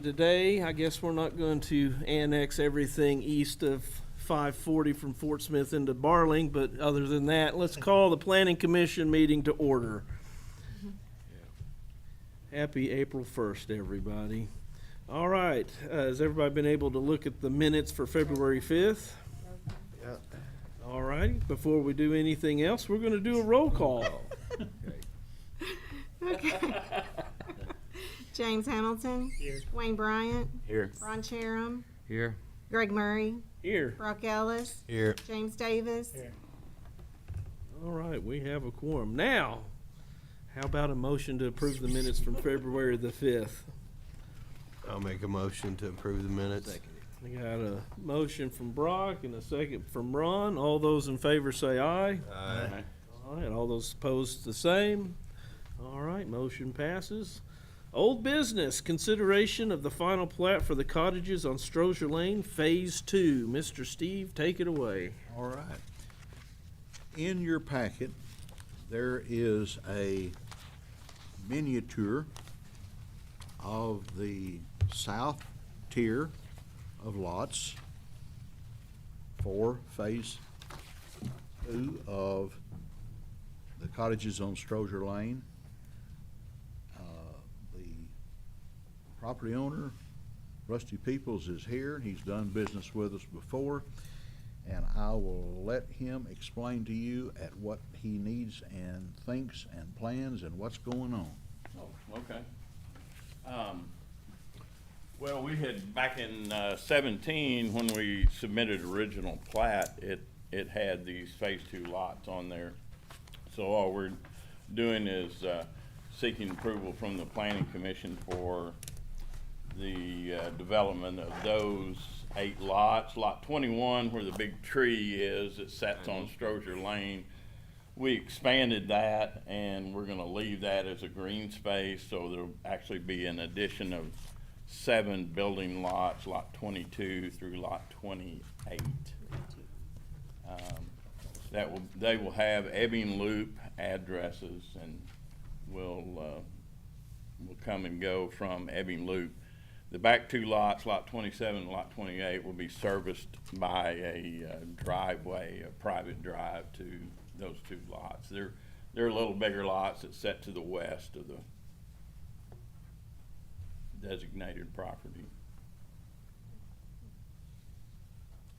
Today, I guess we're not going to annex everything east of 540 from Fort Smith into Barling, but other than that, let's call the Planning Commission meeting to order. Happy April 1st, everybody. All right, has everybody been able to look at the minutes for February 5th? Yeah. All right, before we do anything else, we're going to do a roll call. Okay. James Hamilton. Here. Wayne Bryant. Here. Ron Cherum. Here. Greg Murray. Here. Brock Ellis. Here. James Davis. Here. All right, we have a quorum. Now, how about a motion to approve the minutes from February the 5th? I'll make a motion to approve the minutes. We got a motion from Brock and a second from Ron. All those in favor say aye. Aye. All right, all those opposed the same. All right, motion passes. Old business, consideration of the final plat for the cottages on Strozier Lane, Phase 2. Mr. Steve, take it away. All right. In your packet, there is a miniature of the south tier of lots for Phase 2 of the cottages on Strozier Lane. The property owner, Rusty Peoples, is here. He's done business with us before, and I will let him explain to you at what he needs and thinks and plans and what's going on. Oh, okay. Well, we had, back in 17, when we submitted original plat, it had these Phase 2 lots on there. So all we're doing is seeking approval from the Planning Commission for the development of those 8 lots. Lot 21, where the big tree is, it sets on Strozier Lane. We expanded that, and we're gonna leave that as a green space, so there'll actually be an addition of 7 building lots, lot 22 through lot 28. They will have Ebbing Loop addresses, and will come and go from Ebbing Loop. The back 2 lots, lot 27 and lot 28, will be serviced by a driveway, a private drive to those 2 lots. They're a little bigger lots that set to the west of the designated property.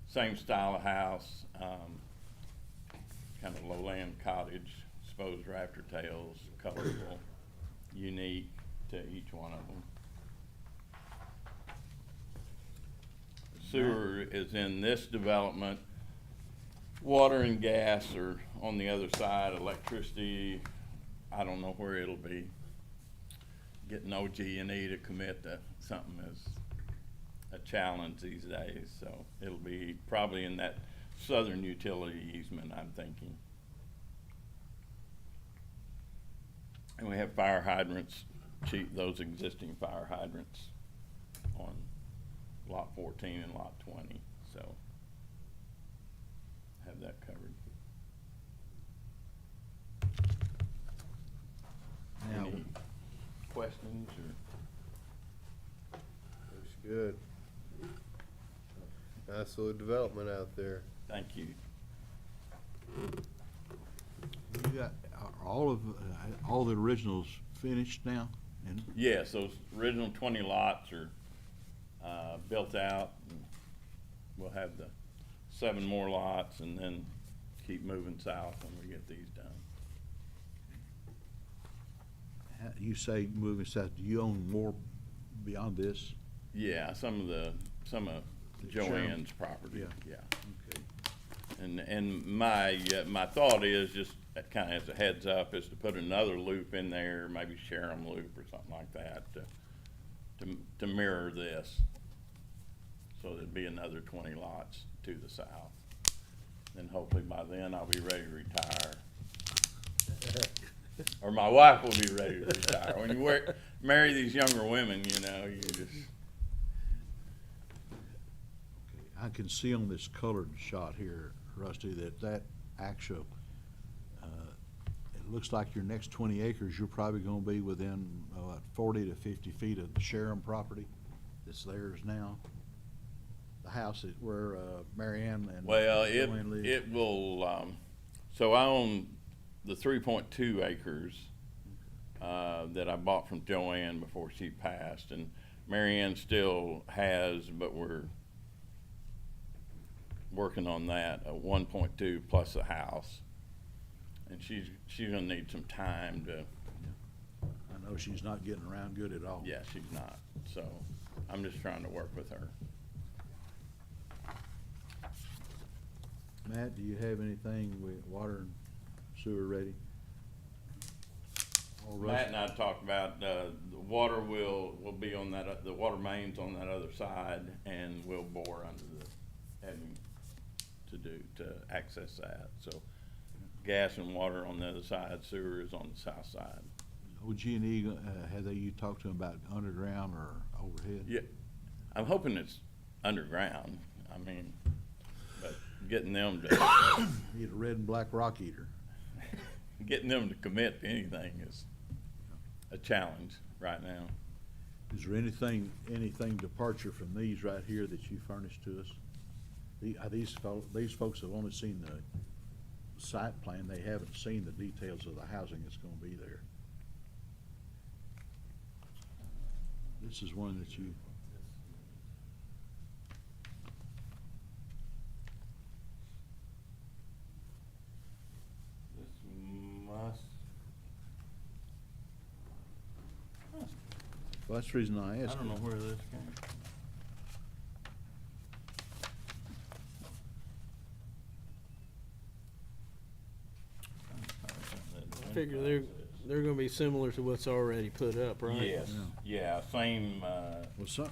Same style of house, kind of lowland cottage, exposed rafter tails, colorful, unique to each one of them. Sewer is in this development. Water and gas are on the other side. Electricity, I don't know where it'll be. Getting OG&E to commit to something is a challenge these days, so it'll be probably in that southern utility easement, I'm thinking. And we have fire hydrants, those existing fire hydrants on lot 14 and lot 20, so have that covered. Now, Any questions or? Looks good. Nice little development out there. Thank you. you got, are all the originals finished now? And Yes, those original 20 lots are built out. And we'll have the 7 more lots, and then keep moving south when we get these done. you say moving south, do you own more beyond this? Yeah, some of Joanne's property. Yeah. Yeah. Okay. And my thought is, just kind of as a heads up, is to put another loop in there, maybe Sharon Loop or something like that, to mirror this. So there'd be another 20 lots to the south. And hopefully by then I'll be ready to retire. Or my wife will be ready to retire. When you marry these younger women, you know, you just. I can see on this colored shot here, Rusty, that actual, it looks like your next 20 acres, you're probably gonna be within 40 to 50 feet of the Sharon property. that's theirs now? The house that where, Mary Ann and Well, Joanne live? it will, so I own the 3.2 acres that I bought from Joanne before she passed, and Mary Ann still has, but we're working on that, 1.2 plus a house. And she's gonna need some time to, I know she's not getting around good at all. yeah, she's not, so I'm just trying to work with her. Matt, do you have anything with water and sewer ready? All right. Matt and I talked about, the water will be on that, the water mains on that other side, and we'll bore under having to access that, so gas and water on the other side, sewer is on the south side. OG&E, you talked to them about underground or overhead? Yeah, I'm hoping it's underground, I mean, but getting them to, Need a red and black rock eater. getting them to commit to anything is a challenge right now. Is there anything departure from these right here that you furnished to us? These folks have only seen the site plan, they haven't seen the details of the housing that's gonna be there. This is one that you, This must, well, that's the reason I I asked. don't know where this came. I figure they're gonna be similar to what's already put up, right? Yes, yeah, same, Well,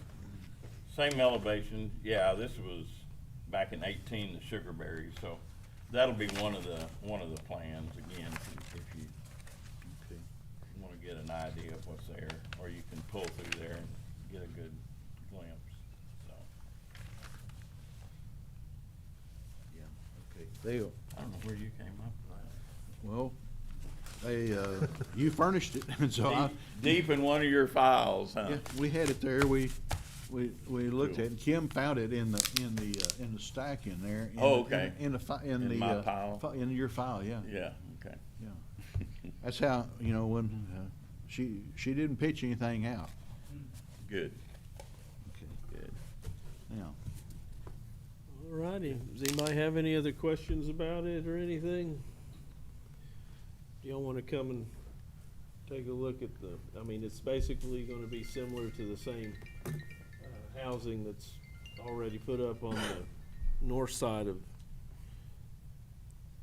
same elevation, yeah, this was back in 18, the sugar berries, so that'll be one of the plans again, if you okay. wanna get an idea of what's there, or you can pull through there and get a good glimpse, so. Yeah, okay. They, I don't know where you came up with well, you furnished it, and so I, that. Deep in one of your files, huh? yeah, we had it there, we looked at it, Kim found it in the stack in there. Oh, okay. In my pile? In your file, yeah, Yeah, okay. yeah. That's how, when, she didn't pitch anything out. Good, Okay. good. Now, All righty. Does anybody have any other questions about it or anything? Do y'all wanna come and take a look at it's basically gonna be similar to the same, housing that's already put up on the north side of.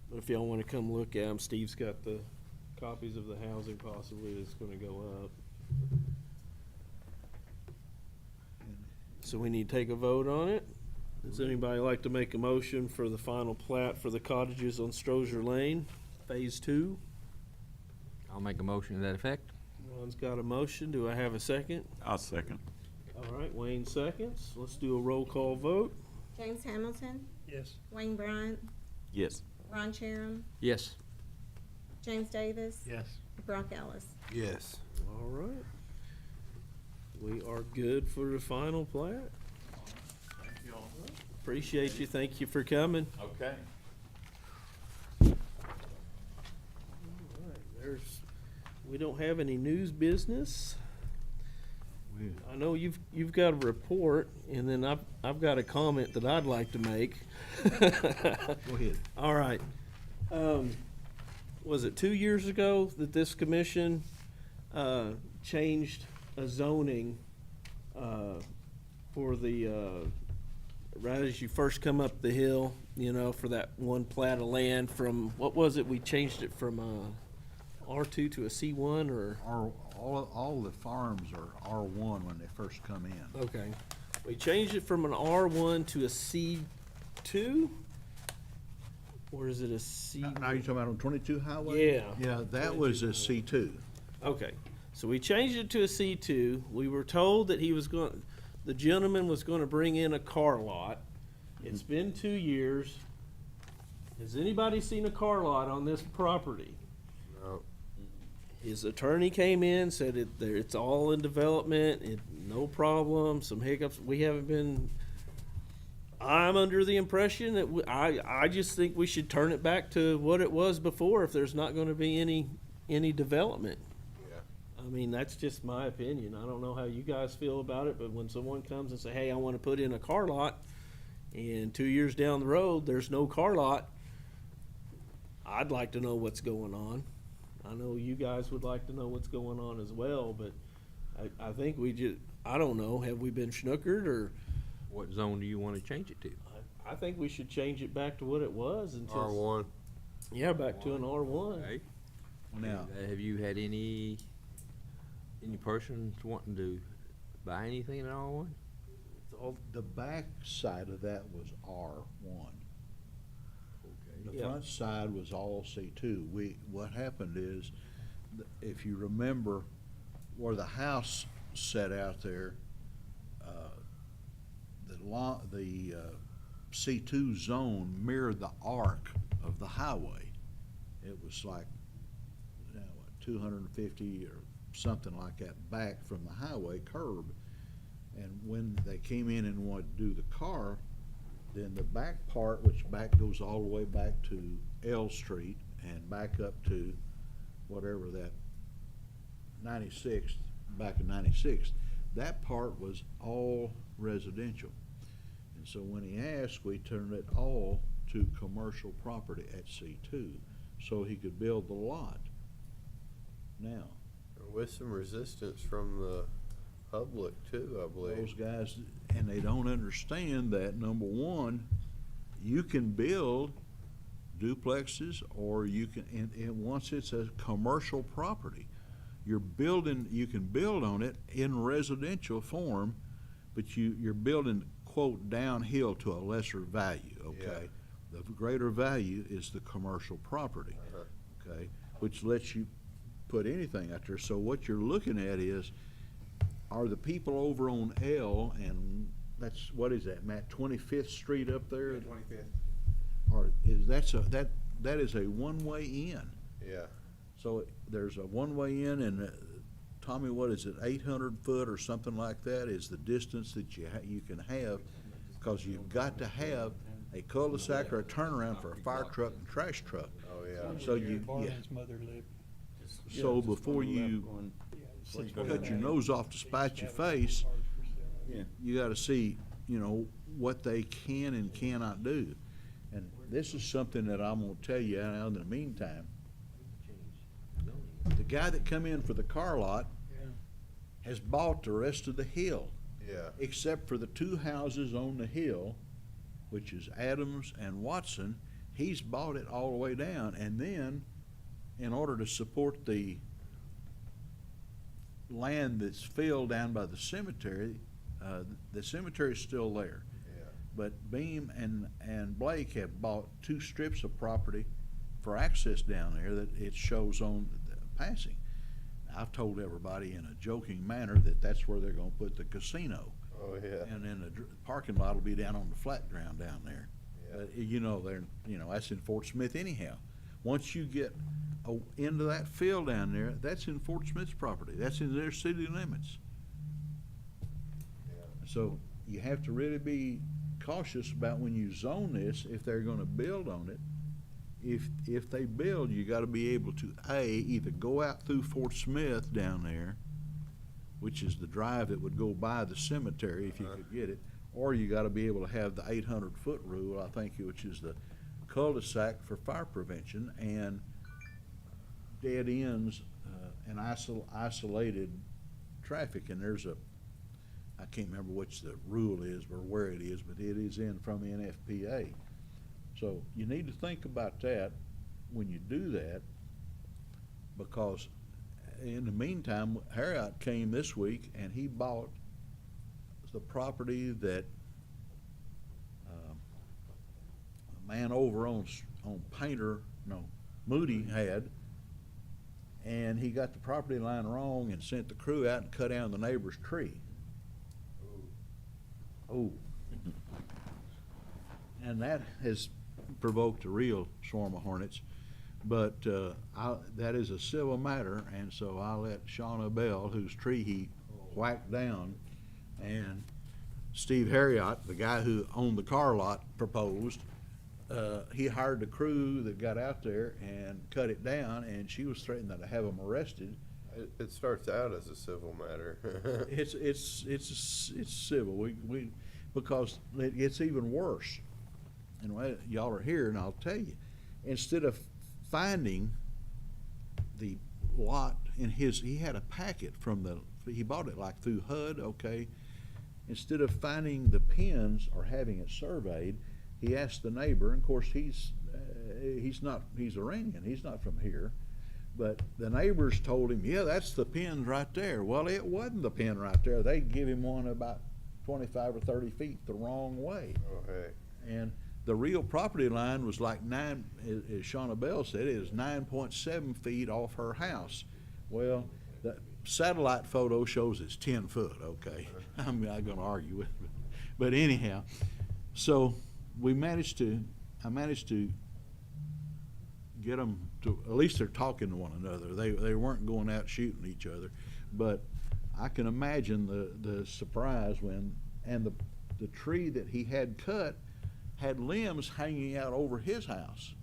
But if y'all wanna come look at them, Steve's got the copies of the housing possibly that's gonna go up. So we need to take a vote on it. Does anybody like to make a motion for the final plat for the cottages on Strozier Lane, Phase 2? I'll make a motion to that effect. Ron's got a motion. Do I have a second? I'll second. All right, Wayne seconds. Let's do a roll call vote. James Hamilton, Yes. Wayne Bryant, Yes. Ron Cherim, Yes. James Davis, Yes. Brock Ellis. Yes. All right. We are good for the final plat. Thank you all. Appreciate you. Thank you for coming. Okay. All right, we don't have any news business. we, I know you've got a report, and then I've got a comment that I'd like to make. go ahead. All right. Was it 2 years ago that this commission changed a zoning for the right as you first come up the hill, for that one plat of land from, what was it? We changed it from R2 to a C1 or? All the farms are R1 when they first come in. Okay. We changed it from an R1 to a C2? Or is it a C? Now you're talking about on 22 Highway? Yeah. Yeah, that was a C2. Okay, so we changed it to a C2. We were told that the gentleman was gonna bring in a car lot. It's been 2 years. Has anybody seen a car lot on this property? No. His attorney came in, said it's all in development, no problem, some hiccups. We haven't been, I'm under the impression that I just think we should turn it back to what it was before if there's not gonna be any development. Yeah. I mean, that's just my opinion. I don't know how you guys feel about it, but when someone comes and say, hey, I wanna put in a car lot, and 2 years down the road, there's no car lot, I'd like to know what's going on. I know you guys would like to know what's going on as well, but I think I don't know, have we been schnookered, or What zone do you want to change it to? I think we should change it back to what it was until. R1. Yeah, back to an R1. Okay. Now, Have you had any persons wanting to buy anything in R1? the back side of that was R1. The Yeah. front side was all C2. What happened is, if you remember where the house set out there, the C2 zone mirrored the arc of the highway. It was like, 250 or something like that back from the highway curb. And when they came in and wanted to do the car, then the back part, which back goes all the way back to L Street and back up to whatever that 96th, back in 96th, that part was all residential. And so when he asked, we turned it all to commercial property at C2, so he could build the lot. Now, With some resistance from the public too, I believe. those guys, and they don't understand that, number one, you can build duplexes, or you can, and once it's a commercial property, you can build on it in residential form, but you're building, quote, downhill to a lesser value, okay? The greater value is the commercial property, okay, which lets you put anything out there. So what you're looking at is, are the people over on L, and that's, what is that, Matt, 25th Street up there? 25th. Or that is a one-way in. Yeah. So there's a one-way in, and Tommy, what is it, 800 foot or something like that is the distance that you can have, because you've got to have a cul-de-sac or a turnaround for a fire truck and trash truck. Oh, yeah. So Barling's mother lived. so before you cut your nose off to spite your face, Yeah. you gotta see, what they can and cannot do. And this is something that I'm gonna tell you now in the meantime. The guy that come in for the car lot has bought the rest of the hill, Yeah. except for the two houses on the hill, which is Adams and Watson. He's bought it all the way down, and then, in order to support the land that's filled down by the cemetery is still there. Yeah. But Beam and Blake have bought two strips of property for access down there that it shows on the passing. I've told everybody in a joking manner that that's where they're gonna put the casino. Oh, yeah. And then the parking lot will be down on the flat ground down there. Yeah. That's in Fort Smith anyhow. Once you get into that field down there, that's in Fort Smith's property. That's in their city limits. Yeah. So you have to really be cautious about when you zone this, if they're gonna build on it. If they build, you gotta be able to, either go out through Fort Smith down there, which is the drive that would go by the cemetery if you could get it, or you gotta be able to have the 800-foot rule, I think, which is the cul-de-sac for fire prevention, and dead ends, and isolated traffic. And I can't remember which the rule is or where it is, but it is in from NFPA. So you need to think about that when you do that, because in the meantime, Harriot came this week and he bought the property that a man over on Moody had, and he got the property line wrong and sent the crew out and cut down the neighbor's tree. Oh. And that has provoked a real swarm of hornets. But that is a civil matter, and so I let Shauna Bell, whose tree he whacked down, and Steve Harriott, the guy who owned the car lot, proposed. He hired the crew that got out there and cut it down, and she was threatening to have them arrested. It starts out as a civil matter. It's civil. We because it gets even worse. And y'all are here, and I'll tell you, instead of finding the lot in he had a packet he bought it like through HUD, okay. Instead of finding the pins or having it surveyed, he asked the neighbor, and of course he's Iranian, he's not from here. But the neighbors told him, yeah, that's the pins right there. Well, it wasn't the pin right there. They give him one about 25 or 30 feet the wrong way. Oh, hey. And the real property line was like as Shauna Bell said, it is 9.7 feet off her house. Well, the satellite photo shows it's 10 foot, okay? I'm not gonna argue with it. But anyhow, so I managed to get them to, at least they're talking to one another. They weren't going out shooting each other. But I can imagine the surprise and the tree that he had cut had limbs hanging out over his house.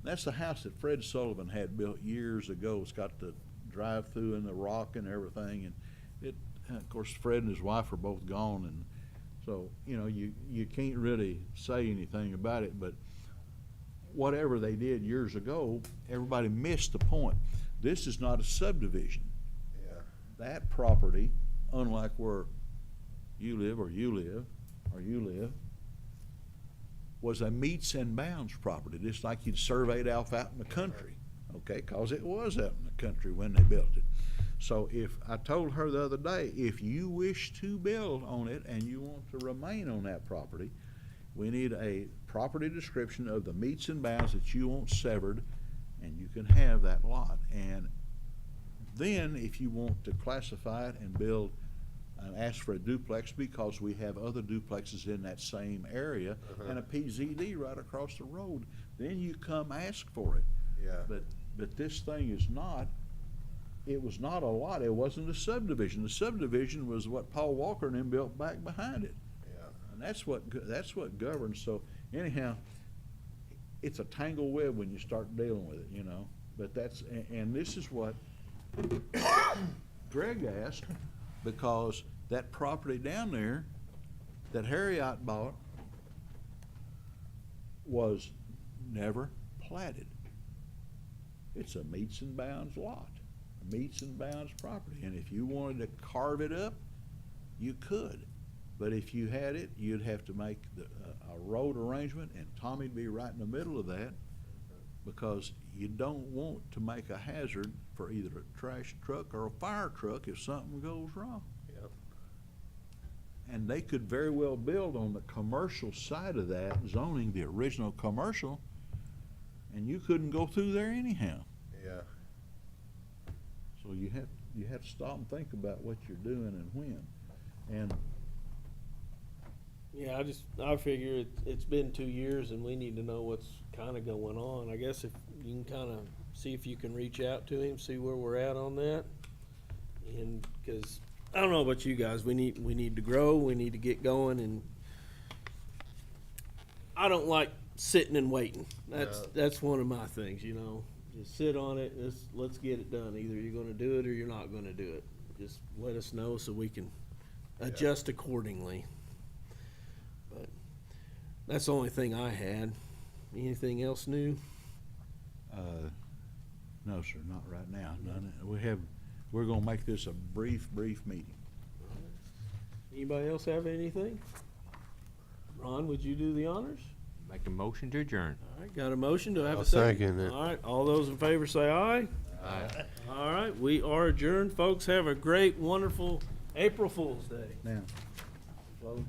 That's the house that Fred Sullivan had built years ago. It's got the drive-through and the rock and everything. And of course, Fred and his wife are both gone, and so you can't really say anything about it. But whatever they did years ago, everybody missed the point. This is not a subdivision. Yeah. That property, unlike where you live, was a meets and bounds property, just like you'd surveyed out in the country, okay? Because it was out in the country when they built it. So if I told her the other day, if you wish to build on it and you want to remain on that property, we need a property description of the meets and bounds that you want severed, and you can have that lot. And then if you want to classify it and build and ask for a duplex, because we have other duplexes in that same area, and a PZD right across the road, then you come ask for it. Yeah. But this thing is not, it was not a lot. It wasn't a subdivision. The subdivision was what Paul Walker and them built back behind it. Yeah. And that's what governs. So anyhow, it's a tangled web when you start dealing with it, But and this is what Greg asked, because that property down there that Harriott bought was never platted. It's a meets and bounds lot, a meets and bounds property. And if you wanted to carve it up, you could. But if you had it, you'd have to make a road arrangement, and Tommy'd be right in the middle of that, because you don't want to make a hazard for either a trash truck or a fire truck if something goes wrong. Yep. And they could very well build on the commercial side of that zoning, the original commercial, and you couldn't go through there anyhow. Yeah. So you have to stop and think about what you're doing and when. And Yeah, I figure it's been 2 years and we need to know what's kind of going on. I guess if you can kind of see if you can reach out to him, see where we're at on that. And because I don't know about you guys, we need to grow, we need to get going, and I don't like sitting and waiting. That's one of my things, Just sit on it. Let's get it done. Either you're going to do it or you're not going to do it. Just let us know so we can adjust accordingly. But that's the only thing I had. Anything else new? no, sir, not right now. None. We're gonna make this a brief meeting. Anybody else have anything? Ron, would you do the honors? Make a motion to adjourn. All right, got a motion. Do I have I'll a second? second it. All right, all those in favor say aye. Aye. All right, we are adjourned. Folks, have a great, wonderful April Fool's Day. Now, vote.